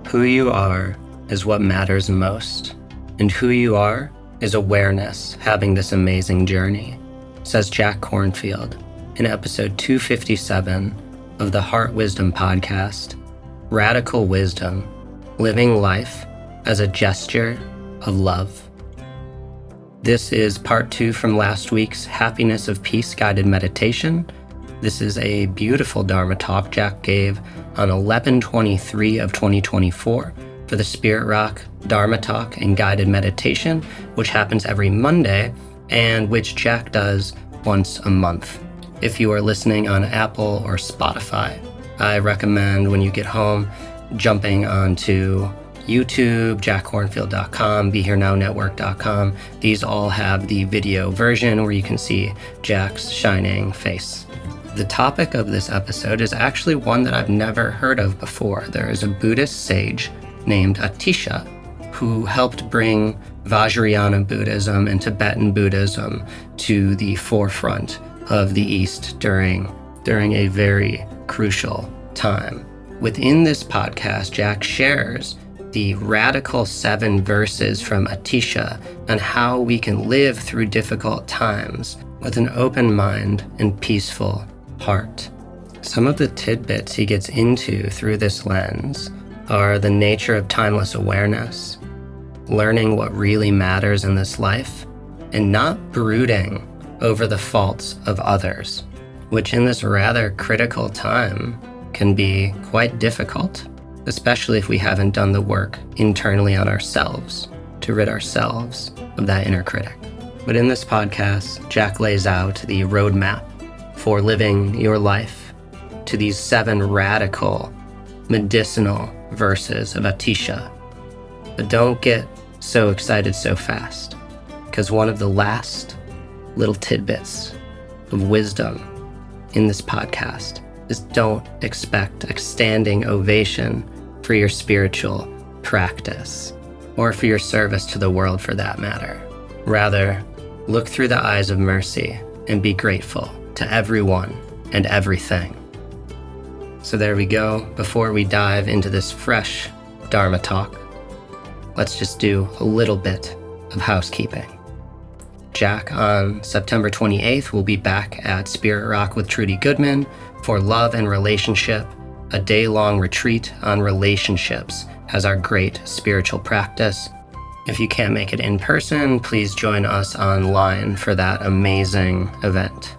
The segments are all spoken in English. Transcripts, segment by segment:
Who you are is what matters most, and who you are is awareness having this amazing journey, says Jack Kornfield in episode 257 of the Heart Wisdom podcast, Radical Wisdom, Living Life as a Gesture of Love. This is part 2 from last week's Happiness of Peace guided meditation. This is a beautiful Dharma talk Jack gave on 11/23 of 2024 for the Spirit Rock Dharma talk and guided meditation, which happens every Monday and which Jack does once a month. If you are listening on Apple or Spotify, I recommend when you get home jumping onto YouTube, jackkornfield.com, BeHereNowNetwork.com. These all have the video version where you can see Jack's shining face. The topic of this episode is actually one that I've never heard of before. There is a Buddhist sage named Atīśa who helped bring Vajrayana Buddhism and Tibetan Buddhism to the forefront of the East during a very crucial time. Within this podcast, Jack shares the radical 7 verses from Atīśa on how we can live through difficult times with an open mind and peaceful heart. Some of the tidbits he gets into through this lens are the nature of timeless awareness, learning what really matters in this life, and not brooding over the faults of others, which in this rather critical time can be quite difficult, especially if we haven't done the work internally on ourselves to rid ourselves of that inner critic. But in this podcast, Jack lays out the roadmap for living your life to these 7 radical medicinal verses of Atīśa. But don't get so excited so fast, because one of the last little tidbits of wisdom in this podcast is don't expect a standing ovation for your spiritual practice or for your service to the world for that matter. Rather, look through the eyes of mercy and be grateful to everyone and everything. So there we go. Before we dive into this fresh Dharma talk, let's just do a little bit of housekeeping. Jack on September 28th will be back at Spirit Rock with Trudy Goodman for Love and Relationship, a day-long retreat on relationships as our great spiritual practice. If you can't make it in person, please join us online for that amazing event.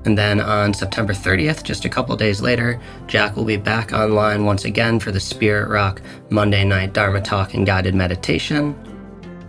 And then on September 30th, just a couple days later, Jack will be back online once again for the Spirit Rock Monday Night Dharma Talk and Guided Meditation.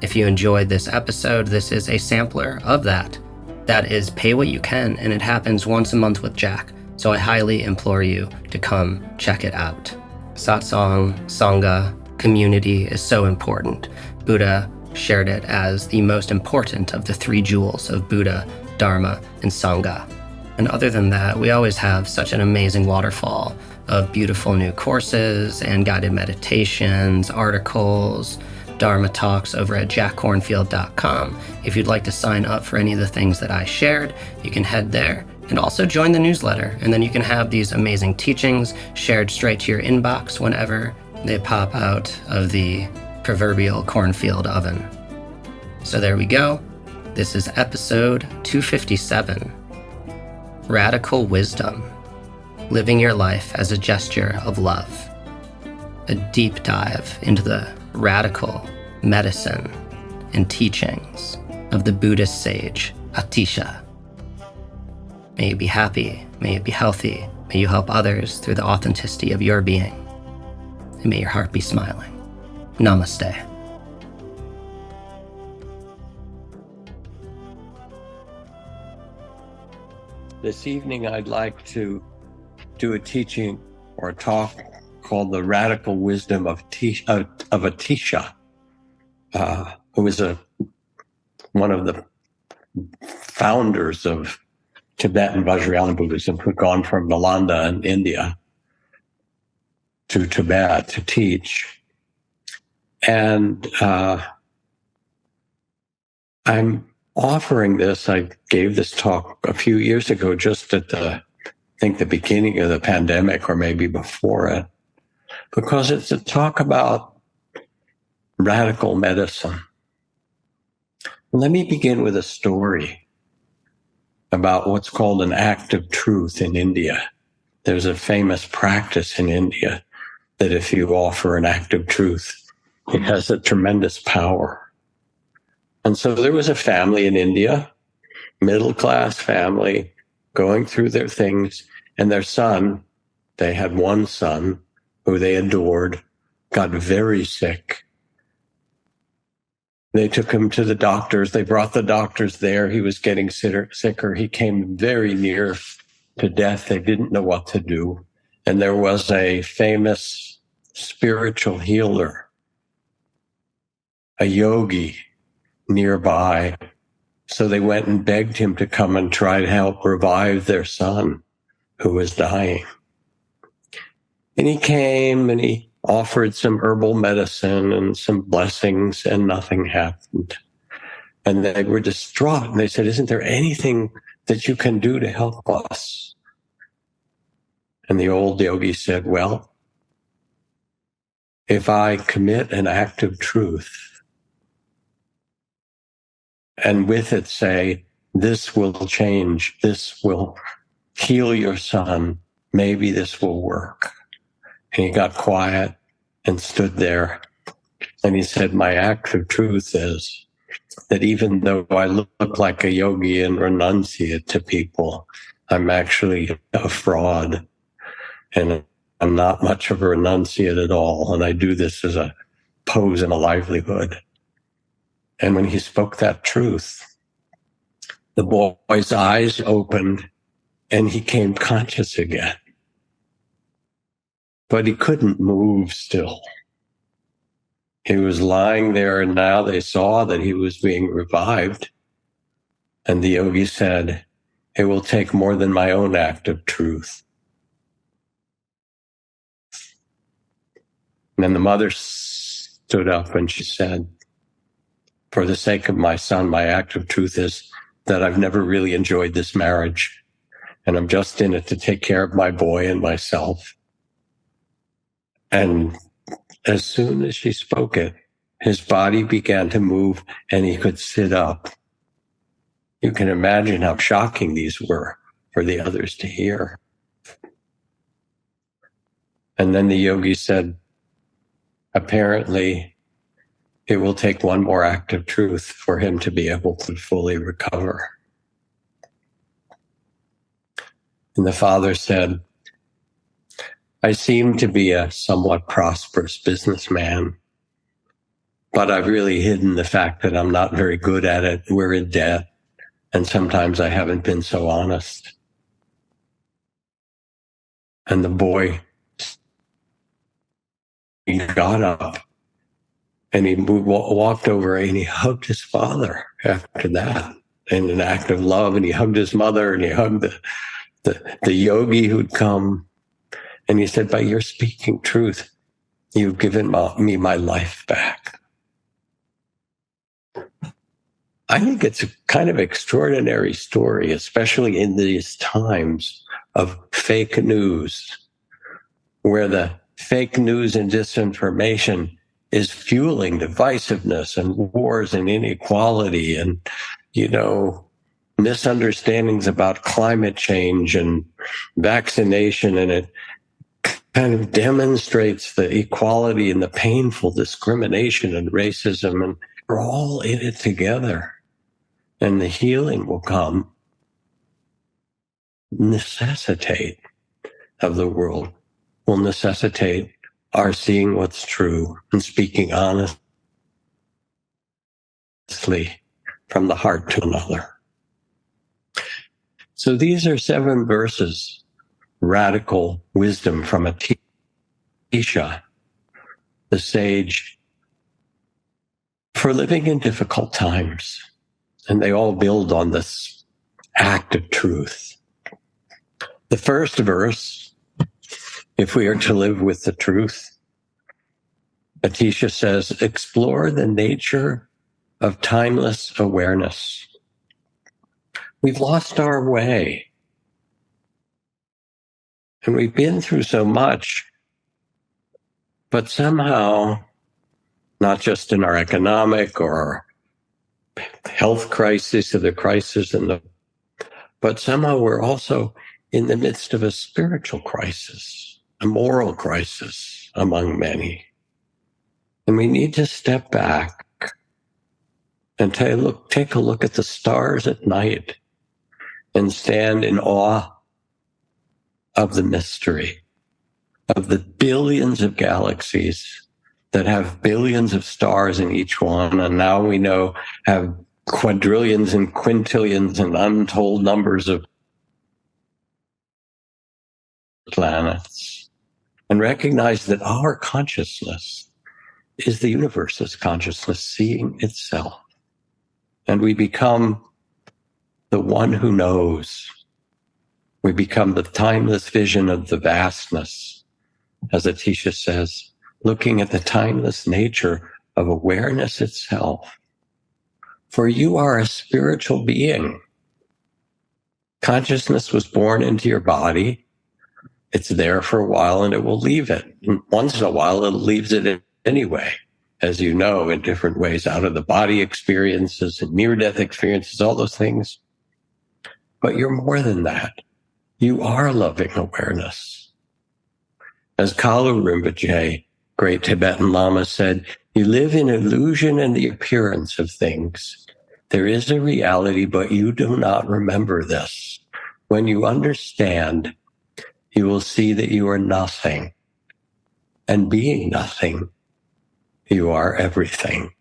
If you enjoyed this episode, this is a sampler of that. That is Pay What You Can, and it happens once a month with Jack, so I highly implore you to come check it out. Satsang, Sangha, community is so important. Buddha shared it as the most important of the 3 jewels of Buddha, Dharma, and Sangha. And other than that, we always have such an amazing waterfall of beautiful new courses and guided meditations, articles, Dharma talks over at jackkornfield.com. If you'd like to sign up for any of the things that I shared, you can head there and also join the newsletter. And then you can have these amazing teachings shared straight to your inbox whenever they pop out of the proverbial cornfield oven. So there we go. This is episode 257. Radical Wisdom, Living Your Life as a Gesture of Love. A deep dive into the radical medicine and teachings of the Buddhist sage Atīśa. May you be happy, may you be healthy, may you help others through the authenticity of your being, and may your heart be smiling. Namaste. This evening, I'd like to do a teaching or a talk called The Radical Wisdom of Atīśa, who was one of the founders of Tibetan Vajrayana Buddhism, who'd gone from Nalanda in India to Tibet to teach. And I'm offering this. I gave this talk a few years ago, just at the beginning of the pandemic, or maybe before it. because it's a talk about radical medicine. Let me begin with a story about what's called an act of truth in India. There's a famous practice in India that if you offer an act of truth, it has a tremendous power. And so there was a family in India, middle-class family, going through their things, and their son, they had one son who they adored, got very sick. They took him to the doctors. They brought the doctors there. He was getting sicker. He came very near to death. They didn't know what to do. And there was a famous spiritual healer, a yogi, nearby. So they went and begged him to come and try to help revive their son who was dying. And he came and he offered some herbal medicine and some blessings, and nothing happened. And they were distraught. And they said, "Isn't there anything that you can do to help us?" And the old yogi said, "Well, if I commit an act of truth and with it say, this will change, this will heal your son, maybe this will work." And he got quiet and stood there. And he said, "My act of truth is that even though I look like a yogi and renunciate to people, I'm actually a fraud. And I'm not much of a renunciate at all. And I do this as a pose and a livelihood." And when he spoke that truth, the boy's eyes opened and he came conscious again. But he couldn't move still. He was lying there, and now they saw that he was being revived. And the yogi said, "It will take more than my own act of truth." And then the mother stood up and she said, "For the sake of my son, my act of truth is that I've never really enjoyed this marriage, and I'm just in it to take care of my boy and myself." And as soon as she spoke it, his body began to move and he could sit up. You can imagine how shocking these were for the others to hear. And then the yogi said, "Apparently, it will take one more act of truth for him to be able to fully recover." And the father said, "I seem to be a somewhat prosperous businessman, but I've really hidden the fact that I'm not very good at it. We're in debt, and sometimes I haven't been so honest." And the boy, he got up and he walked over and he hugged his father after that in an act of love. And he hugged his mother and he hugged the yogi who'd come. And he said, "By your speaking truth, you've given me my life back." I think it's a kind of extraordinary story, especially in these times of fake news, where the fake news and disinformation is fueling divisiveness and wars and inequality and, misunderstandings about climate change and vaccination. And it kind of demonstrates the equality and the painful discrimination and racism. And we're all in it together. And the healing will come, necessitate of the world, will necessitate our seeing what's true and speaking honestly from the heart to another. So these are 7 verses, radical wisdom from Atīśa, the sage, for living in difficult times. And they all build on this act of truth. The first verse, if we are to live with the truth, Atīśa says, explore the nature of timeless awareness. We've lost our way. And we've been through so much But somehow, not just in our economic or health crisis or the crisis but somehow we're also in the midst of a spiritual crisis, a moral crisis among many. And we need to step back and take a look at the stars at night and stand in awe of the mystery of the billions of galaxies that have billions of stars in each one, and now we know have quadrillions and quintillions and untold numbers of planets, and recognize that our consciousness is the universe's consciousness seeing itself. And we become the one who knows. We become the timeless vision of the vastness, as Atīśa says, looking at the timeless nature of awareness itself. For you are a spiritual being. Consciousness was born into your body. It's there for a while and it will leave it. And once in a while, it leaves it anyway, as you know, in different ways, out of the body experiences and near-death experiences, all those things. But you're more than that. You are loving awareness. As Kalu Rinpoche, great Tibetan Lama, said, you live in illusion and the appearance of things. There is a reality, but you do not remember this. When you understand, you will see that you are nothing. And being nothing, you are everything.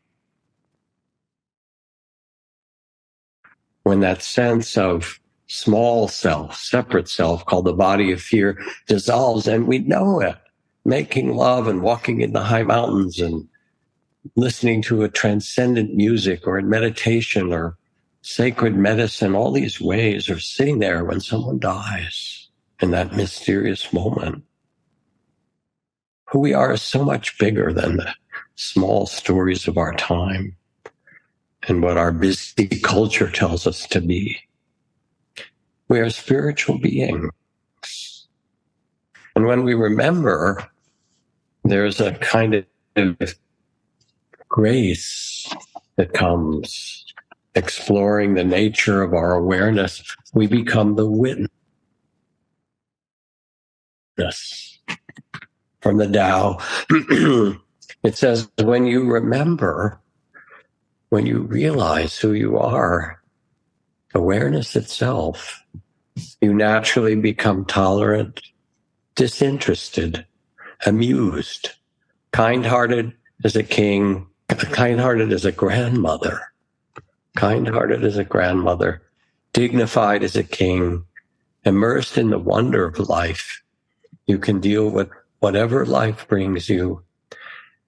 When that sense of small self, separate self, called the body of fear, dissolves, and we know it, making love and walking in the high mountains and listening to a transcendent music or in meditation or sacred medicine, all these ways of sitting there when someone dies in that mysterious moment. Who we are is so much bigger than the small stories of our time and what our busy culture tells us to be. We are spiritual beings. And when we remember, there's a kind of grace that comes exploring the nature of our awareness. We become the witness. From the Tao, it says, when you remember, when you realize who you are, awareness itself, you naturally become tolerant, disinterested, amused, kind-hearted as a king, kind-hearted as a grandmother, dignified as a king, immersed in the wonder of life. You can deal with whatever life brings you,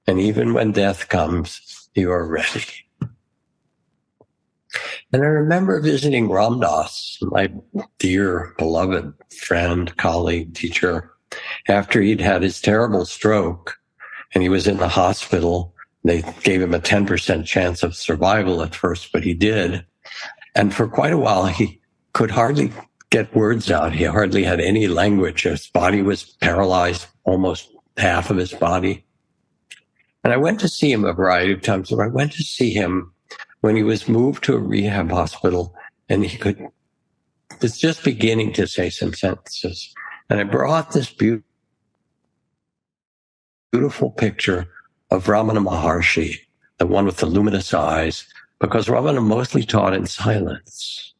and even when death comes, you are ready. And I remember visiting Ram Dass, my dear, beloved friend, colleague, teacher, after he'd had his terrible stroke, and he was in the hospital. They gave him a 10% chance of survival at first, but he did. And for quite a while, he could hardly get words out. He hardly had any language. His body was paralyzed, almost half of his body. And I went to see him a variety of times. I went to see him when he was moved to a rehab hospital, and he was just beginning to say some sentences. And I brought this beautiful picture of Ramana Maharshi, the one with the luminous eyes, because Ramana mostly taught in silence.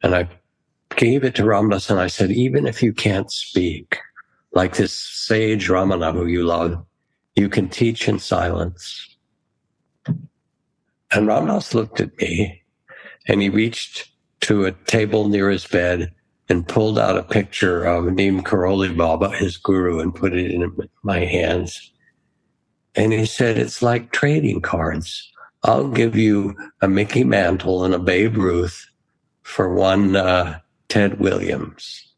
And I gave it to Ramdas and I said, even if you can't speak, like this sage Ramana who you love, you can teach in silence. And Ramdas looked at me and he reached to a table near his bed and pulled out a picture of Neem Karoli Baba, his guru, and put it in my hands. And he said, it's like trading cards. I'll give you a Mickey Mantle and a Babe Ruth for one Ted Williams.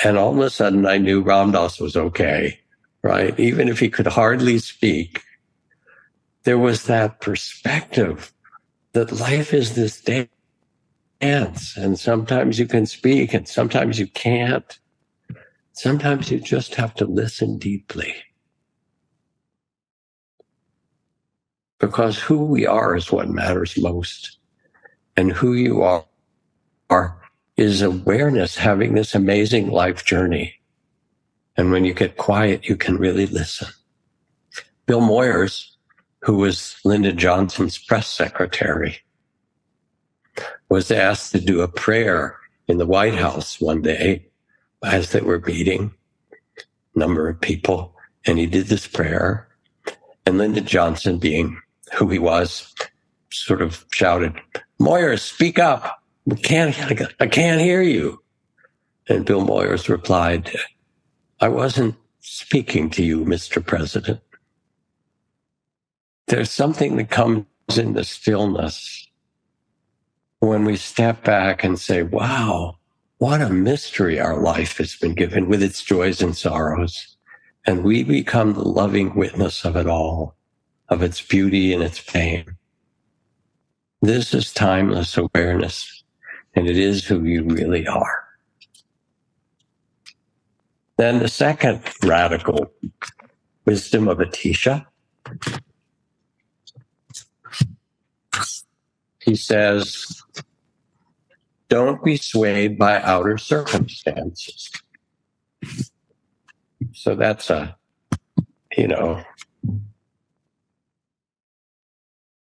And all of a sudden I knew Ram Dass was okay, right? Even if he could hardly speak, there was that perspective that life is this dance, and sometimes you can speak and sometimes you can't. Sometimes you just have to listen deeply. because who we are is what matters most. And who you are is awareness having this amazing life journey. And when you get quiet, you can really listen. Bill Moyers, who was Lyndon Johnson's press secretary, was asked to do a prayer in the White House one day as they were meeting, a number of people, and he did this prayer. And Lyndon Johnson, being who he was, sort of shouted, "Moyers, speak up. I can't hear you." And Bill Moyers replied, "I wasn't speaking to you, Mr. President." There's something that comes in the stillness when we step back and say, wow, what a mystery our life has been given with its joys and sorrows. And we become the loving witness of it all, of its beauty and its pain. This is timeless awareness, and it is who you really are. Then the second radical wisdom of Atīśa, he says, don't be swayed by outer circumstances. So that's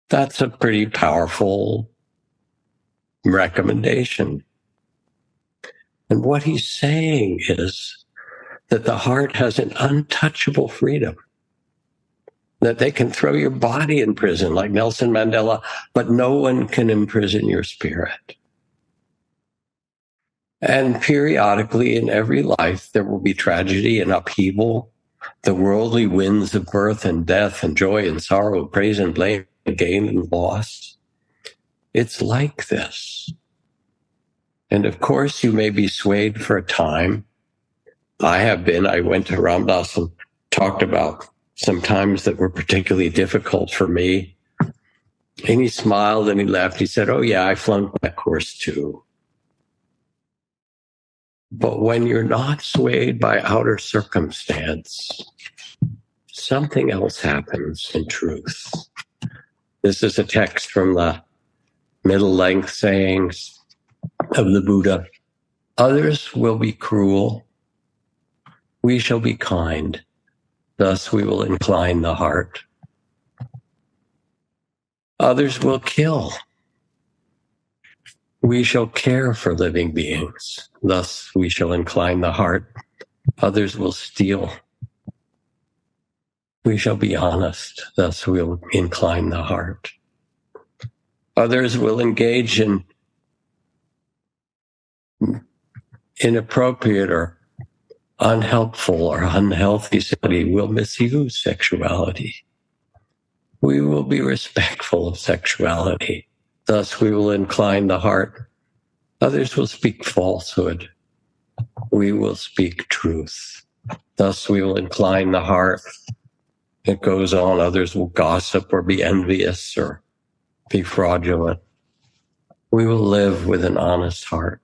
that's a pretty powerful recommendation. And what he's saying is that the heart has an untouchable freedom, that they can throw your body in prison like Nelson Mandela, but no one can imprison your spirit. And periodically in every life, there will be tragedy and upheaval, the worldly winds of birth and death and joy and sorrow, praise and blame, gain and loss. It's like this. And of course, you may be swayed for a time. I have been. I went to Ram Dass and talked about some times that were particularly difficult for me. And he smiled and he laughed. He said, "Oh yeah, I flunked that course too." But when you're not swayed by outer circumstance, something else happens in truth. This is a text from the middle-length sayings of the Buddha. Others will be cruel. We shall be kind. Thus we will incline the heart. Others will kill. We shall care for living beings. Thus we shall incline the heart. Others will steal. We shall be honest. Thus we will incline the heart. Others will engage in inappropriate or unhelpful or unhealthy sexuality. Will misuse sexuality. We will be respectful of sexuality. Thus we will incline the heart. Others will speak falsehood. We will speak truth. Thus we will incline the heart. It goes on. Others will gossip or be envious or be fraudulent. We will live with an honest heart.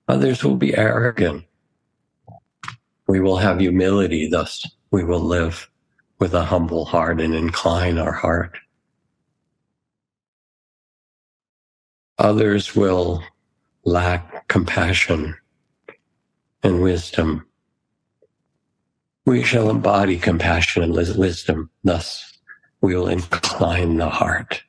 Others will be arrogant. We will have humility. Thus we will live with a humble heart and incline our heart. Others will lack compassion and wisdom. We shall embody compassion and wisdom. Thus, we will incline the heart.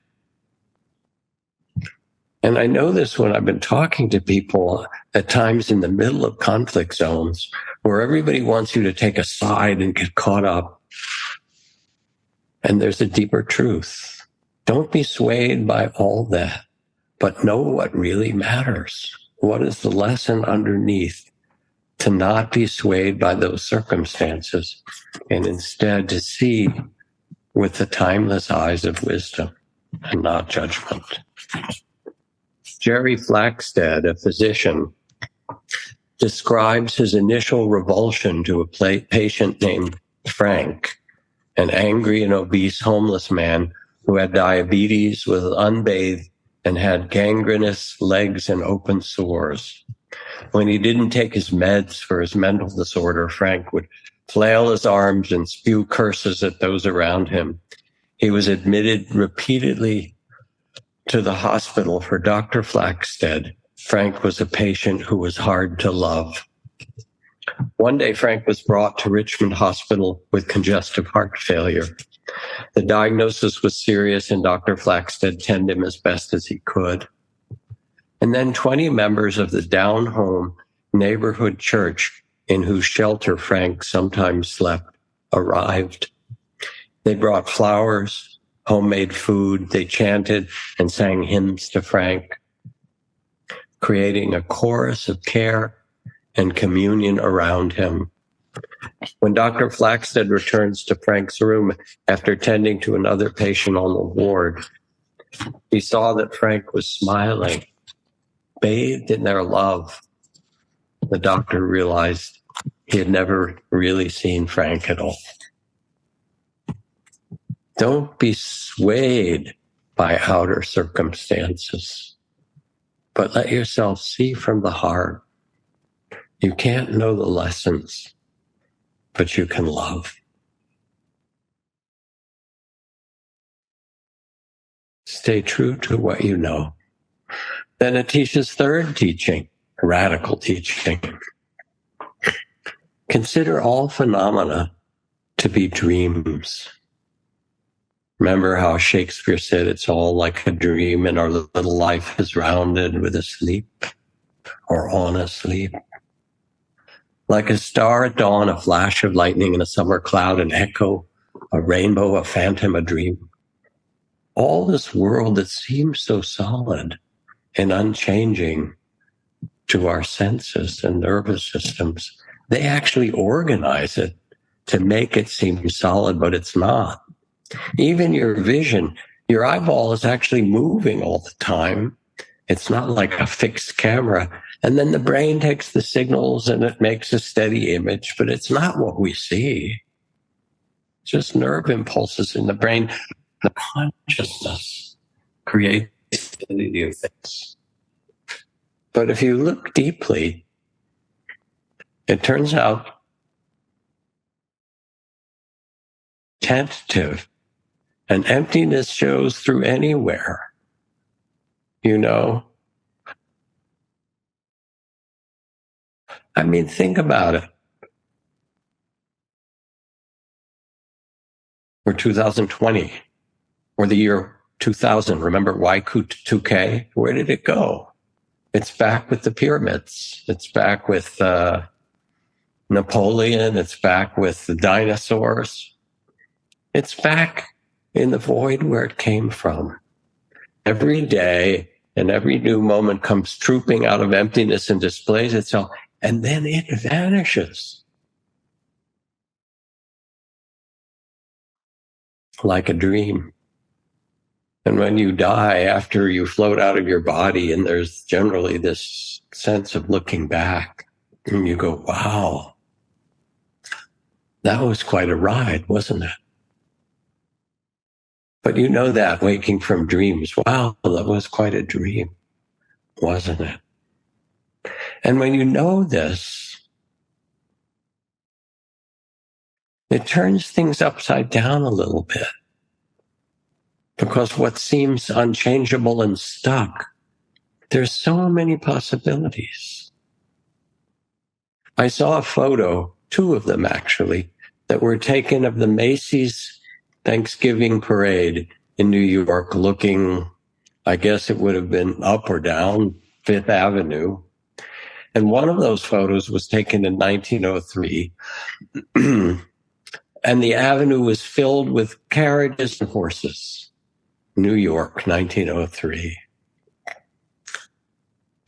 And I know this when I've been talking to people at times in the middle of conflict zones where everybody wants you to take a side and get caught up. And there's a deeper truth. Don't be swayed by all that, but know what really matters. What is the lesson underneath? To not be swayed by those circumstances and instead to see with the timeless eyes of wisdom and not judgment. Jerry Flaxstead, a physician, describes his initial revulsion to a patient named Frank, an angry and obese homeless man who had diabetes, was unbathed, and had gangrenous legs and open sores. When he didn't take his meds for his mental disorder, Frank would flail his arms and spew curses at those around him. he was admitted repeatedly to the hospital for Dr. Flaxted. Frank was a patient who was hard to love. One day, Frank was brought to Richmond Hospital with congestive heart failure. The diagnosis was serious, and Dr. Flaxted tended him as best as he could. And then 20 members of the down-home neighborhood church in whose shelter Frank sometimes slept arrived. They brought flowers, homemade food. They chanted and sang hymns to Frank, creating a chorus of care and communion around him. When Dr. Flaxted returns to Frank's room after tending to another patient on the ward, he saw that Frank was smiling, bathed in their love. The doctor realized he had never really seen Frank at all. Don't be swayed by outer circumstances, but let yourself see from the heart. You can't know the lessons, but you can love. Stay true to what you know. Then Atīśa's third teaching, radical teaching. Consider all phenomena to be dreams. Remember how Shakespeare said it's all like a dream and our little life is rounded with a sleep or on a sleep. Like a star at dawn, a flash of lightning in a summer cloud, an echo, a rainbow, a phantom, a dream. All this world that seems so solid and unchanging to our senses and nervous systems, they actually organize it to make it seem solid, but it's not. Even your vision, your eyeball is actually moving all the time. It's not like a fixed camera. And then the brain takes the signals and it makes a steady image, but it's not what we see. Just nerve impulses in the brain. The consciousness creates the steady of things. But if you look deeply, it turns out tentative and emptiness shows through anywhere. You know? I mean, think about it. We're 2020, or the year 2000. Remember Y2K? Where did it go? It's back with the pyramids. It's back with Napoleon. It's back with the dinosaurs. It's back in the void where it came from. Every day and every new moment comes trooping out of emptiness and displays itself, and then it vanishes. Like a dream. And when you die, after you float out of your body, and there's generally this sense of looking back, and you go, wow, that was quite a ride, wasn't it? But you know that waking from dreams, wow, that was quite a dream, wasn't it? And when you know this, it turns things upside down a little bit. Because what seems unchangeable and stuck, there's so many possibilities. I saw a photo, 2 of them actually, that were taken of the Macy's Thanksgiving parade in New York, looking, I guess it would have been up or down Fifth Avenue. And one of those photos was taken in 1903. And the avenue was filled with carriages and horses. New York, 1903.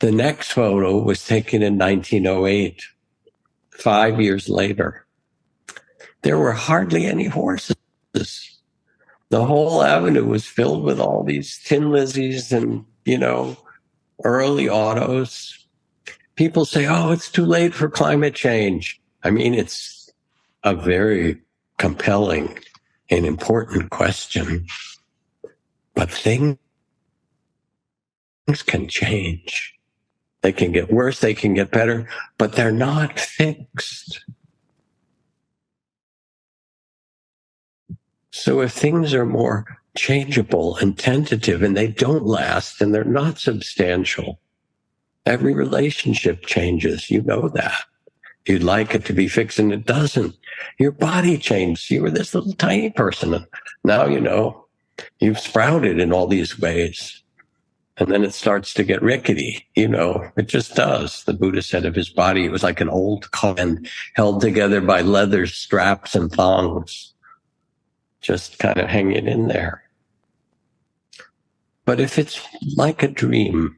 The next photo was taken in 1908, 5 years later. There were hardly any horses. The whole avenue was filled with all these Tin Lizzies and, early autos. People say, oh, it's too late for climate change. I mean, it's a very compelling and important question. But things can change. They can get worse, they can get better, but they're not fixed. So if things are more changeable and tentative and they don't last and they're not substantial, every relationship changes. You know that. You'd like it to be fixed and it doesn't. Your body changes. You were this little tiny person. And now, you've sprouted in all these ways. And then it starts to get rickety. It just does. The Buddha said of his body, it was like an old coffin held together by leather straps and thongs, just kind of hanging in there. But if it's like a dream,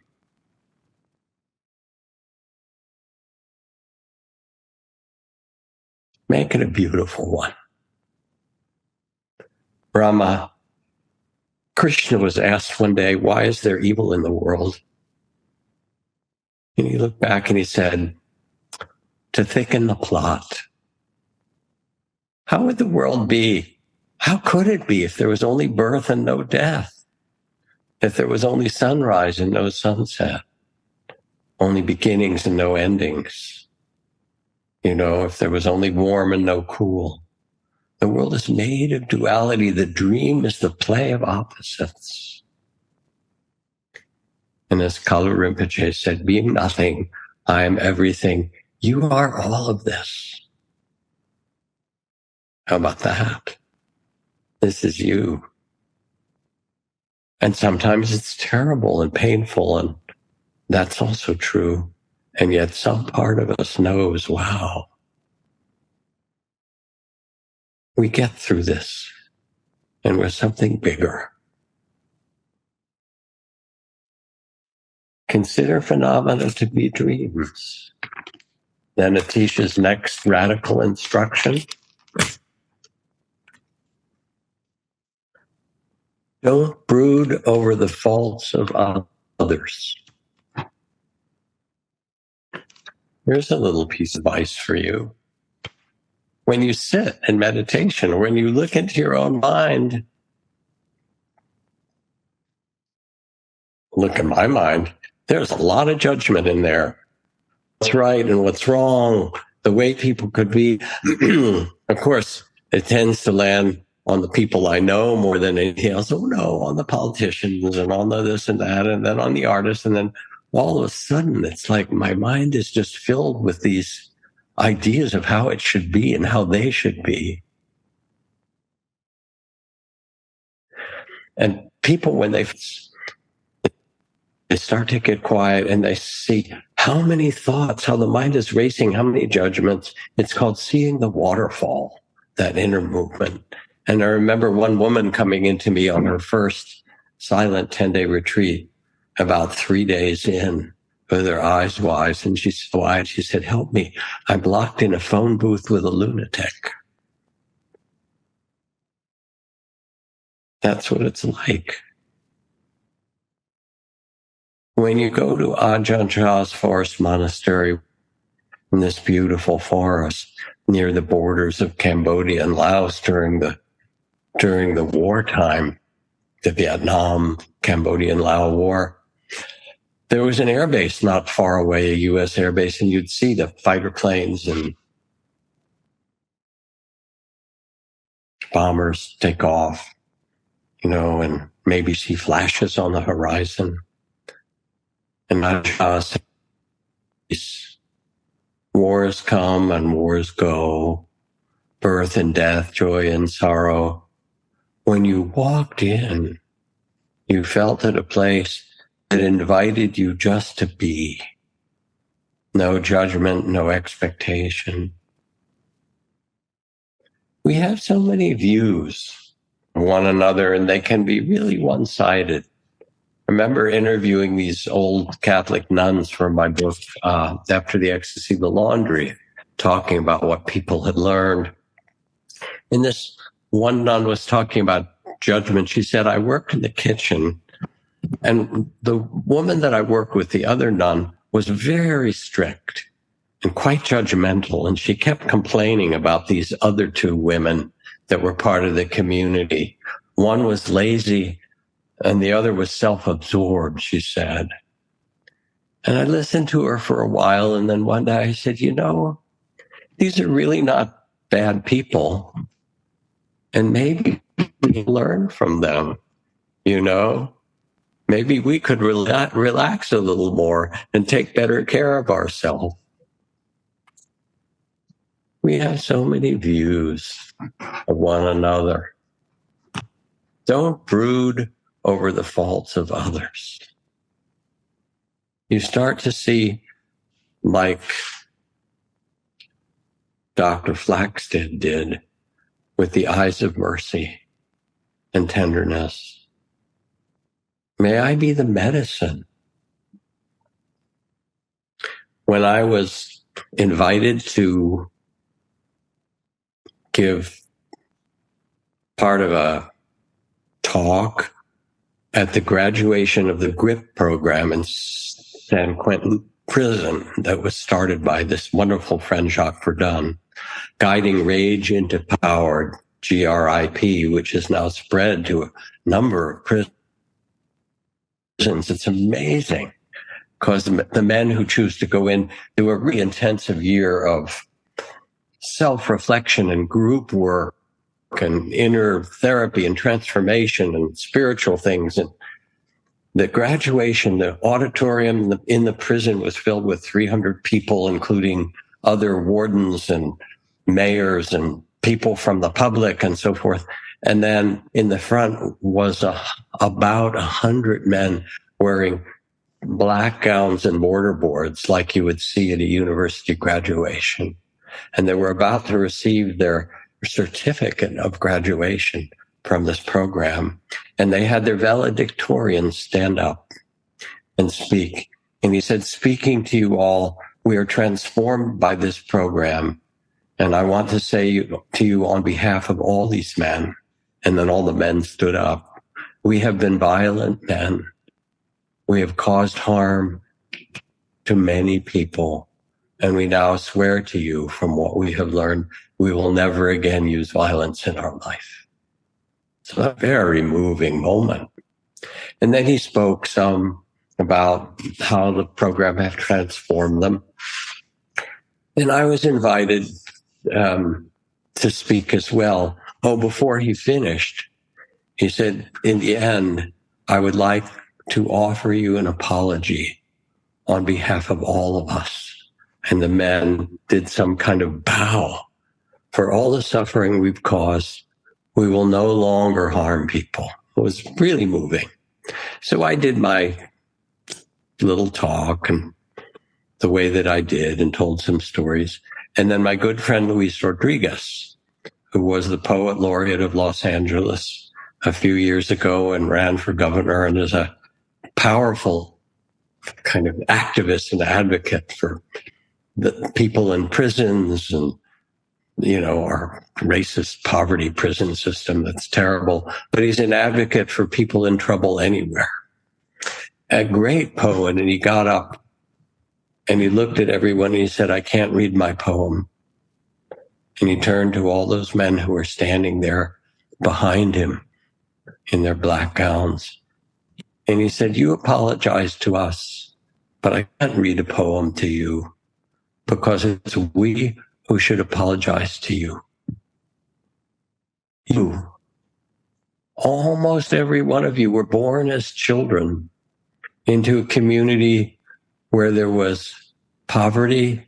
make it a beautiful one. Krishna was asked one day, why is there evil in the world? And he looked back and he said, to thicken the plot. How would the world be? How could it be if there was only birth and no death? If there was only sunrise and no sunset? Only beginnings and no endings? If there was only warm and no cool? The world is made of duality. The dream is the play of opposites. And as Kalu Rinpoche said, being nothing, I am everything. You are all of this. How about that? This is you. And sometimes it's terrible and painful, and that's also true. And yet some part of us knows, wow, we get through this, and we're something bigger. Consider phenomena to be dreams. Then Atīśa's next radical instruction. Don't brood over the faults of others. Here's a little piece of advice for you. When you sit in meditation, when you look into your own mind, look at my mind, there's a lot of judgment in there. What's right and what's wrong, the way people could be. Of course, it tends to land on the people I know more than anything else. Oh no, on the politicians and on the this and that, and then on the artists. And then all of a sudden, it's like my mind is just filled with these ideas of how it should be and how they should be. And people, when they start to get quiet and they see how many thoughts, how the mind is racing, how many judgments, it's called seeing the waterfall, that inner movement. And I remember one woman coming into me on her first silent 10-day retreat, about 3 days in, with her eyes wide, and she said, help me. I'm locked in a phone booth with a lunatic. That's what it's like. When you go to Ajahn Chah's forest monastery, in this beautiful forest near the borders of Cambodia and Laos during the wartime, the Vietnam, Cambodian Lao War, there was an airbase not far away, a U.S. airbase, and you'd see the fighter planes and bombers take off, and maybe see flashes on the horizon. And wars come and wars go, birth and death, joy and sorrow. When you walked in, you felt at a place that invited you just to be. No judgment, no expectation. We have so many views of one another, and they can be really one-sided. I remember interviewing these old Catholic nuns for my book, After the Ecstasy of the Laundry, talking about what people had learned. And this one nun was talking about judgment. She said, I worked in the kitchen, and the woman that I worked with, the other nun, was very strict and quite judgmental. And she kept complaining about these other two women that were part of the community. One was lazy and the other was self-absorbed, she said. And I listened to her for a while. And then one day I said, these are really not bad people. And maybe We learn from them, you know? Maybe we could relax a little more and take better care of ourselves. We have so many views of one another. Don't brood over the faults of others. You start to see, like Dr. Flaxted did, with the eyes of mercy and tenderness. May I be the medicine. When I was invited to give part of a talk at the graduation of the GRIP program in San Quentin prison that was started by this wonderful friend, Jacques Verdun, guiding rage into power, GRIP, which is now spread to a number of prisons. It's amazing because the men who choose to go in do a really intensive year of self-reflection and group work and inner therapy and transformation and spiritual things. And the graduation, the auditorium in the prison was filled with 300 people, including other wardens and mayors and people from the public and so forth. And then in the front was about 100 men wearing black gowns and mortarboards like you would see at a university graduation. And they were about to receive their certificate of graduation from this program. And they had their valedictorian stand up and speak. And he said, speaking to you all, we are transformed by this program. And I want to say to you on behalf of all these men, and then all the men stood up, we have been violent men. We have caused harm to many people. And we now swear to you from what we have learned, we will never again use violence in our life. It's a very moving moment. And then he spoke some about how the program have transformed them. And I was invited to speak as well. Oh, before he finished, he said, in the end, I would like to offer you an apology on behalf of all of us. And the men did some kind of bow. For all the suffering we've caused, we will no longer harm people. It was really moving. So I did my little talk and the way that I did and told some stories. And then my good friend Luis Rodriguez, who was the poet laureate of Los Angeles a few years ago and ran for governor and is a powerful kind of activist and advocate for the people in prisons and, you know, our racist poverty prison system that's terrible. But he's an advocate for people in trouble anywhere. A great poet. And he got up and he looked at everyone and he said, I can't read my poem. And he turned to all those men who were standing there behind him in their black gowns. And he said, you apologize to us, but I can't read a poem to you because it's we who should apologize to you. You, almost every one of you were born as children into a community where there was poverty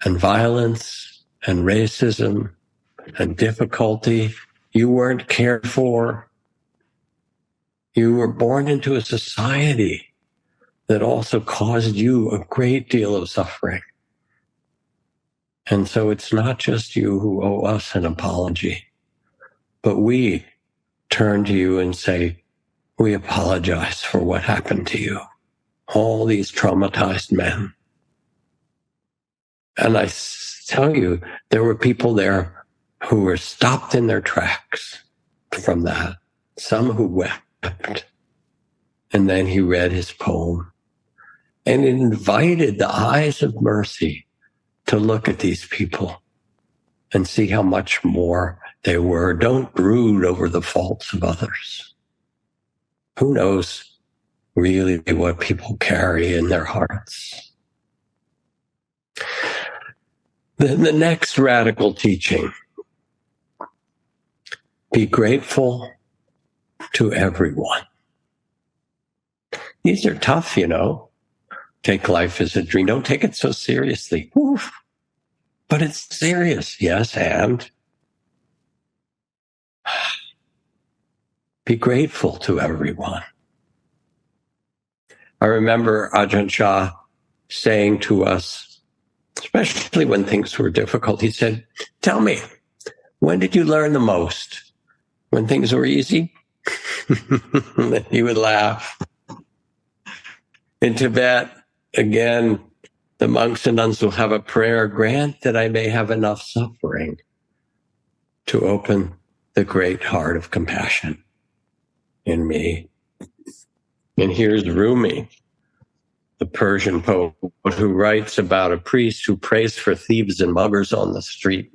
and violence and racism and difficulty. You weren't cared for. You were born into a society that also caused you a great deal of suffering. And so it's not just you who owe us an apology, but we turn to you and say, we apologize for what happened to you. All these traumatized men. And I tell you, there were people there who were stopped in their tracks from that. Some who wept. And then he read his poem. And it invited the eyes of mercy to look at these people and see how much more they were. Don't brood over the faults of others. Who knows really what people carry in their hearts? The next radical teaching, be grateful to everyone. These are tough, Take life as a dream. Don't take it so seriously. Oof. But it's serious, yes, and be grateful to everyone. I remember Ajahn Chah saying to us, especially when things were difficult, he said, tell me, when did you learn the most? When things were easy? He would laugh. In Tibet, again, the monks and nuns will have a prayer, grant that I may have enough suffering to open the great heart of compassion in me. And here's Rumi, the Persian poet, who writes about a priest who prays for thieves and muggers on the street.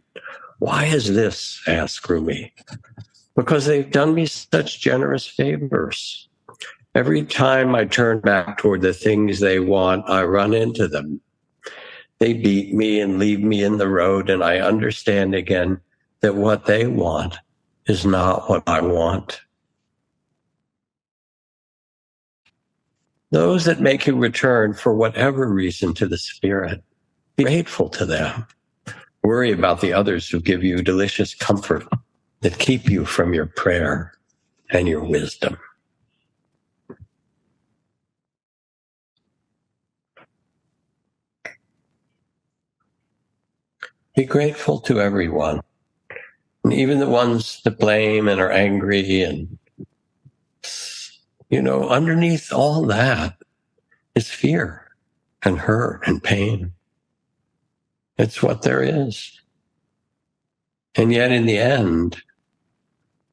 Why is this? Asked Rumi. Because they've done me such generous favors. Every time I turn back toward the things they want, I run into them. They beat me and leave me in the road, and I understand again that what they want is not what I want. Those that make you return for whatever reason to the Spirit, be grateful to them. Worry about the others who give you delicious comfort that keep you from your prayer and your wisdom. Be grateful to everyone, and even the ones that blame and are angry. And, underneath all that is fear and hurt and pain. It's what there is. And yet, in the end,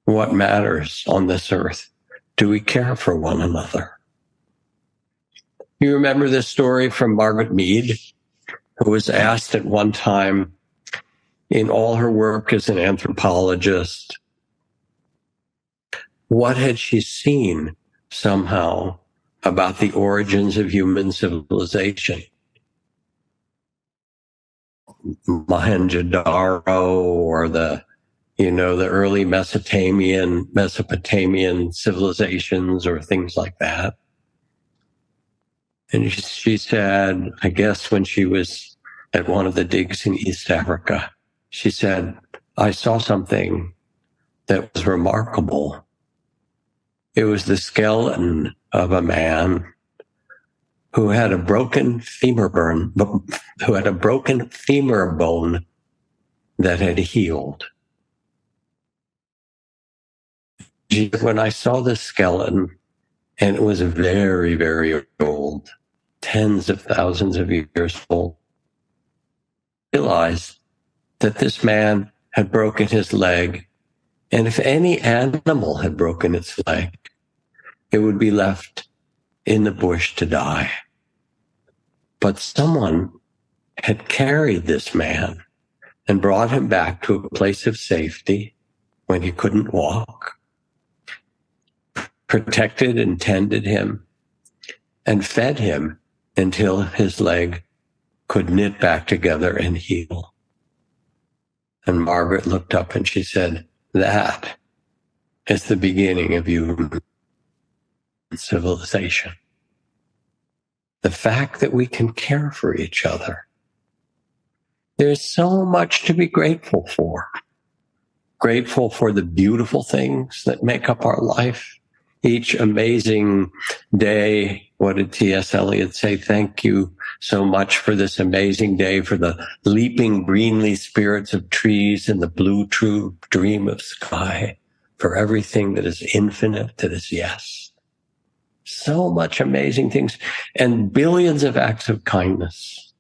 what matters on this earth? Do we care for one another? You remember this story from Margaret Mead, who was asked at one time, in all her work as an anthropologist, what had she seen somehow about the origins of human civilization? Mohenjo-daro or the early Mesopotamian civilizations or things like that. And she said, I guess when she was at one of the digs in East Africa, she said, I saw something that was remarkable. It was the skeleton of a man who had a broken femur bone that had healed. When I saw this skeleton, and it was very, very old, tens of thousands of years old, I realized that this man had broken his leg, and if any animal had broken its leg, it would be left in the bush to die. But someone had carried this man and brought him back to a place of safety when he couldn't walk, protected and tended him, and fed him until his leg could knit back together and heal. And Margaret looked up and she said, that is the beginning of human civilization. The fact that we can care for each other. There's so much to be grateful for. Grateful for the beautiful things that make up our life. Each amazing day, what did T.S. Eliot say? Thank you so much for this amazing day, for the leaping greenly spirits of trees and the blue true dream of sky, for everything that is infinite, that is yes. So much amazing things and billions of acts of kindness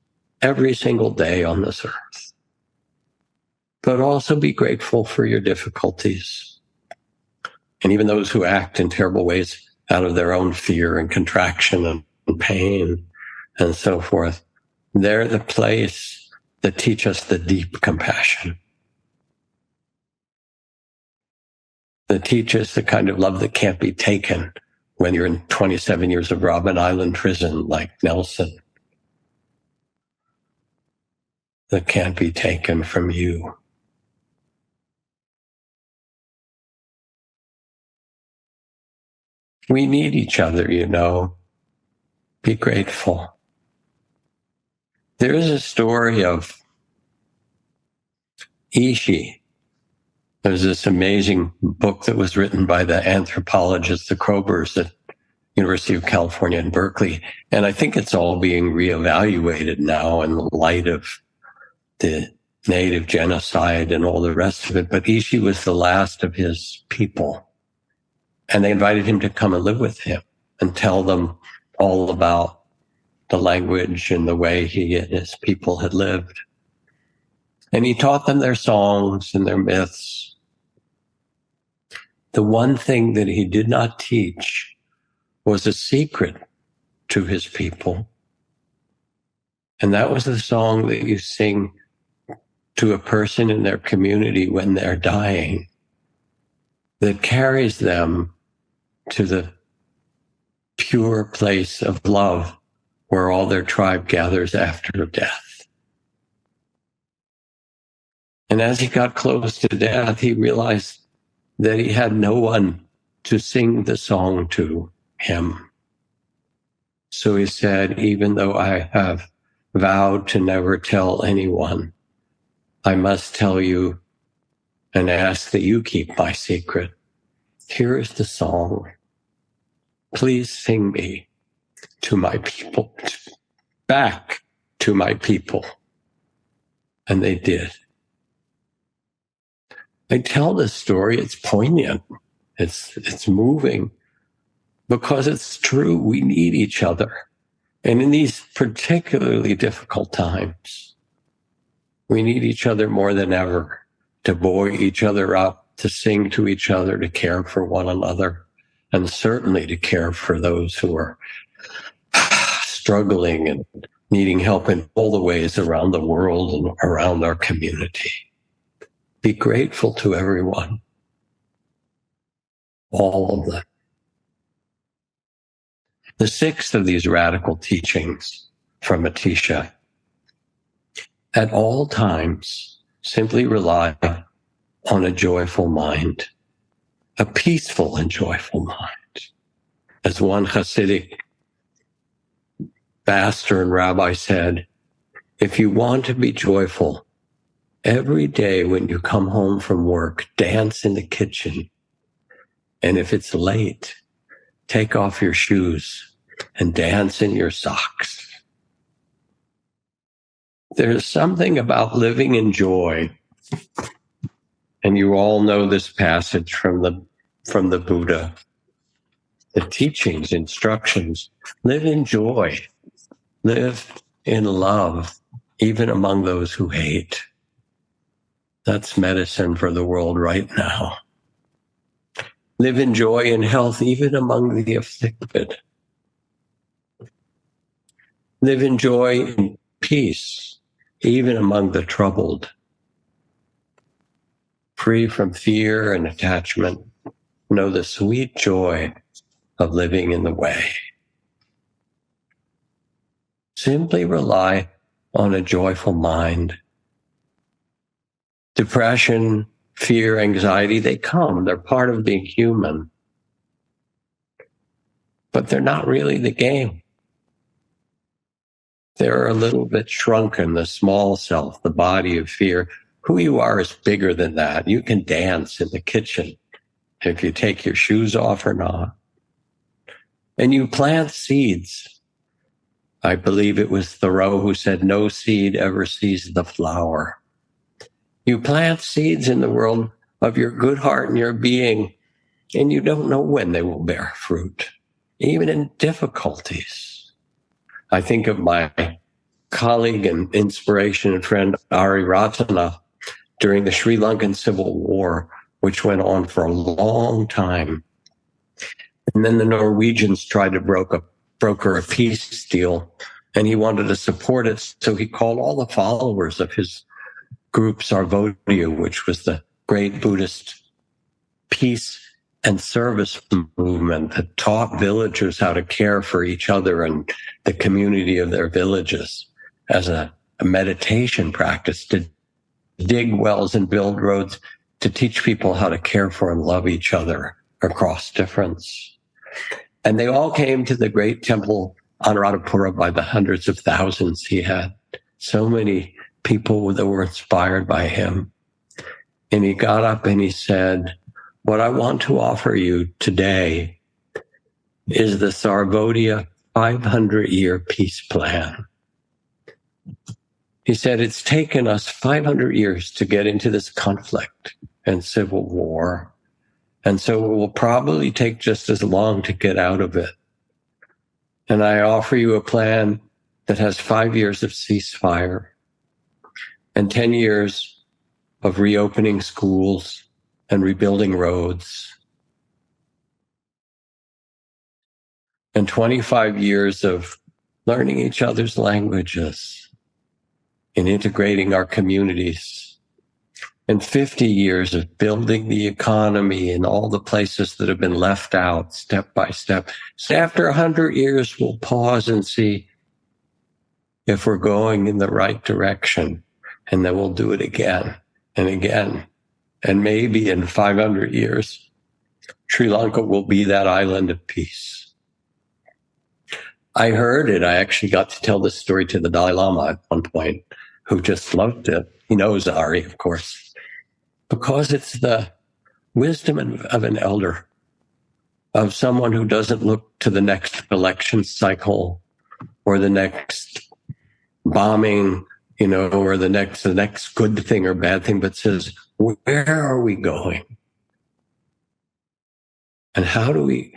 every single day on this earth. But also be grateful for your difficulties. And even those who act in terrible ways out of their own fear and contraction and pain and so forth, they're the place that teach us the deep compassion. That teach us the kind of love that can't be taken when you're in 27 years of Robben Island prison like Nelson. That can't be taken from you. We need each other, you know. Be grateful. There is a story of Ishi. There's this amazing book that was written by the anthropologists, the Krobers, at University of California in Berkeley. And I think it's all being reevaluated now in the light of the native genocide and all the rest of it. But Ishi was the last of his people. And they invited him to come and live with him and tell them all about the language and the way he and his people had lived. And he taught them their songs and their myths. The one thing that he did not teach was a secret to his people. And that was the song that you sing to a person in their community when they're dying, that carries them to the pure place of love where all their tribe gathers after death. And as he got close to death, he realized that he had no one to sing the song to him. So he said, even though I have vowed to never tell anyone, I must tell you and ask that you keep my secret. Here is the song. Please sing me to my people, back to my people. And they did. I tell this story, it's poignant, it's moving, because it's true, we need each other. And in these particularly difficult times, we need each other more than ever, to buoy each other up, to sing to each other, to care for one another, and certainly to care for those who are struggling and needing help in all the ways around the world and around our community. Be grateful to everyone, all of them. The sixth of these radical teachings from Atīśa: at all times, simply rely on a joyful mind, a peaceful and joyful mind. As one Hasidic pastor and rabbi said, if you want to be joyful, every day when you come home from work, dance in the kitchen. And if it's late, take off your shoes and dance in your socks. There's something about living in joy. And you all know this passage from the Buddha, the teachings, instructions. Live in joy. Live in love, even among those who hate. That's medicine for the world right now. Live in joy and health, even among the afflicted. Live in joy and peace, even among the troubled. Free from fear and attachment. Know the sweet joy of living in the way. Simply rely on a joyful mind. Depression, fear, anxiety, they come. They're part of being human. But they're not really the game. They're a little bit shrunken, the small self, the body of fear. Who you are is bigger than that. You can dance in the kitchen if you take your shoes off or not. And you plant seeds. I believe it was Thoreau who said, no seed ever sees the flower. You plant seeds in the world of your good heart and your being, and you don't know when they will bear fruit, even in difficulties. I think of my colleague and inspiration and friend Ari Ratana during the Sri Lankan Civil War, which went on for a long time. And then the Norwegians tried to broker a peace deal, and he wanted to support it. So he called all the followers of his group Sarvodaya, which was the great Buddhist peace and service movement that taught villagers how to care for each other and the community of their villages as a meditation practice, to dig wells and build roads, to teach people how to care for and love each other across difference. And they all came to the great temple Anuradhapura by the hundreds of thousands. He had so many people that were inspired by him. And he got up and he said, what I want to offer you today is the Sarvodaya 500-year peace plan. He said, it's taken us 500 years to get into this conflict and civil war. And so it will probably take just as long to get out of it. And I offer you a plan that has 5 years of ceasefire and 10 years of reopening schools and rebuilding roads and 25 years of learning each other's languages and integrating our communities, and 50 years of building the economy in all the places that have been left out step by step. So after 100 years, we'll pause and see if we're going in the right direction, and then we'll do it again and again. And maybe in 500 years, Sri Lanka will be that island of peace. I heard it. I actually got to tell this story to the Dalai Lama at one point, who just loved it. He knows Ari, of course, because it's the wisdom of an elder, of someone who doesn't look to the next election cycle or the next bombing, or the next good thing or bad thing, but says, where are we going? And how do we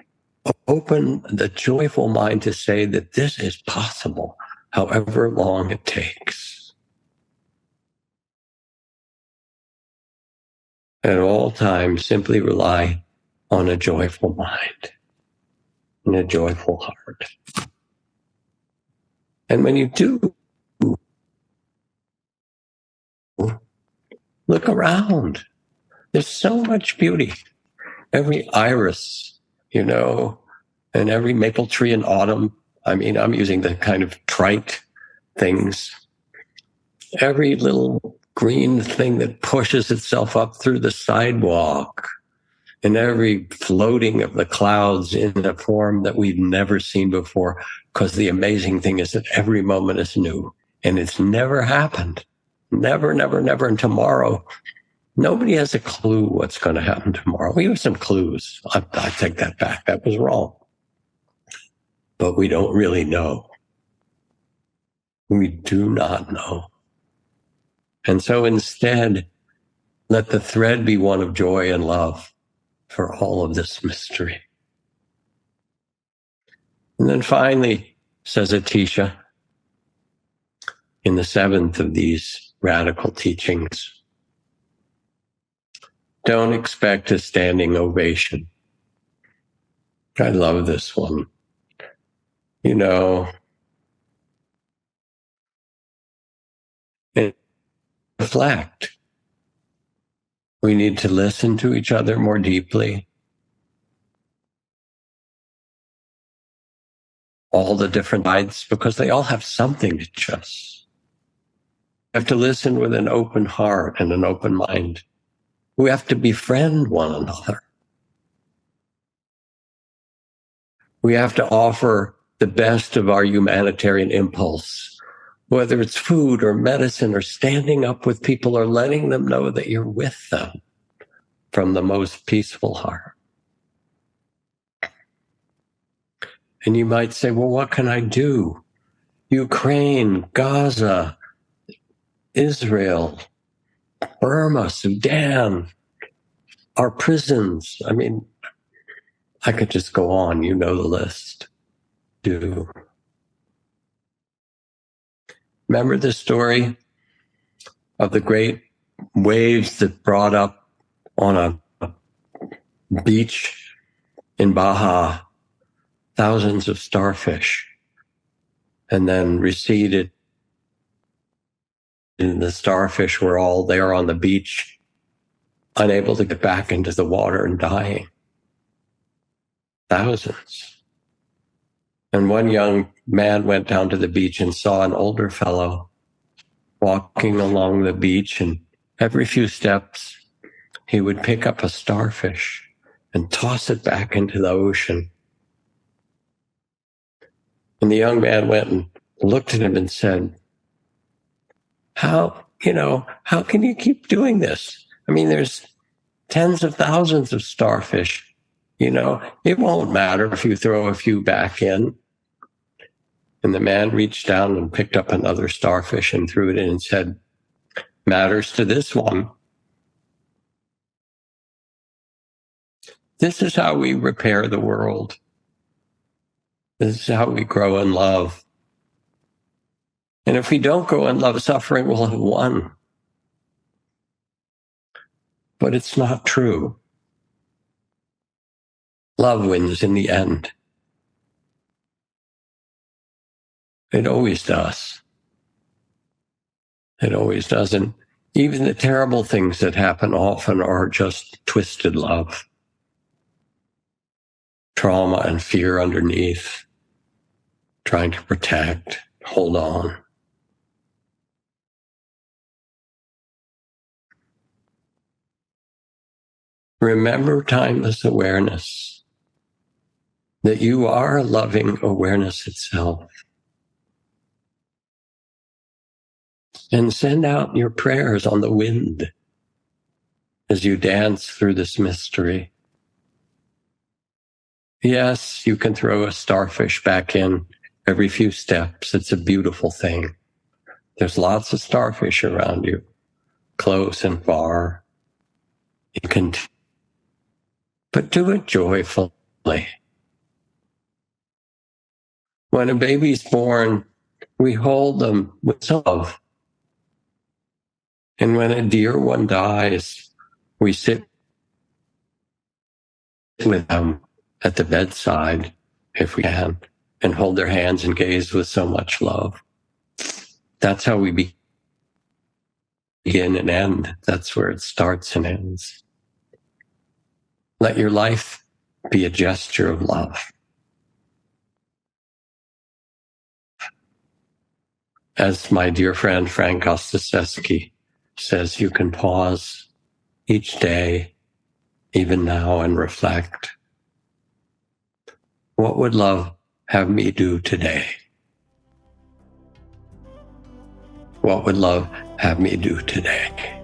open the joyful mind to say that this is possible, however long it takes? At all times, simply rely on a joyful mind and a joyful heart. And when you do, look around. There's so much beauty. Every iris, and every maple tree in autumn. I mean, I'm using the kind of trite things. Every little green thing that pushes itself up through the sidewalk, and every floating of the clouds in a form that we've never seen before. Because the amazing thing is that every moment is new, and it's never happened. Never, never, never. And tomorrow, nobody has a clue what's going to happen tomorrow. We have some clues. I take that back. That was wrong. But we don't really know. We do not know. And so instead, let the thread be one of joy and love for all of this mystery. And then finally, says Atīśa, in the seventh of these radical teachings, don't expect a standing ovation. I love this one. And reflect. We need to listen to each other more deeply. All the different sides, because they all have something to teach us. We have to listen with an open heart and an open mind. We have to befriend one another. We have to offer the best of our humanitarian impulse, whether it's food or medicine or standing up with people or letting them know that you're with them from the most peaceful heart. And you might say, well, what can I do? Ukraine, Gaza, Israel, Burma, Sudan, our prisons. I mean, I could just go on. You know the list. Do. Remember the story of the great waves that brought up on a beach in Baja thousands of starfish and then receded, and the starfish were all there on the beach, unable to get back into the water and dying. Thousands. And one young man went down to the beach and saw an older fellow walking along the beach, and every few steps he would pick up a starfish and toss it back into the ocean And the young man went and looked at him and said, how can you keep doing this? I mean, there's tens of thousands of starfish. It won't matter if you throw a few back in. And the man reached down and picked up another starfish and threw it in and said, matters to this one. This is how we repair the world. This is how we grow in love. And if we don't grow in love, suffering will have won. But it's not true. Love wins in the end. It always does. It always does. And even the terrible things that happen often are just twisted love. Trauma and fear underneath, trying to protect, hold on. Remember timeless awareness, that you are loving awareness itself. And send out your prayers on the wind as you dance through this mystery. Yes, you can throw a starfish back in every few steps. It's a beautiful thing. There's lots of starfish around you, close and far. You can, but do it joyfully. When a baby's born, we hold them with love. And when a dear one dies, we sit with them at the bedside, if we can, and hold their hands and gaze with so much love. That's how we begin and end. That's where it starts and ends. Let your life be a gesture of love. As my dear friend Frank Ostaseski says, you can pause each day, even now, and reflect. What would love have me do today? What would love have me do today?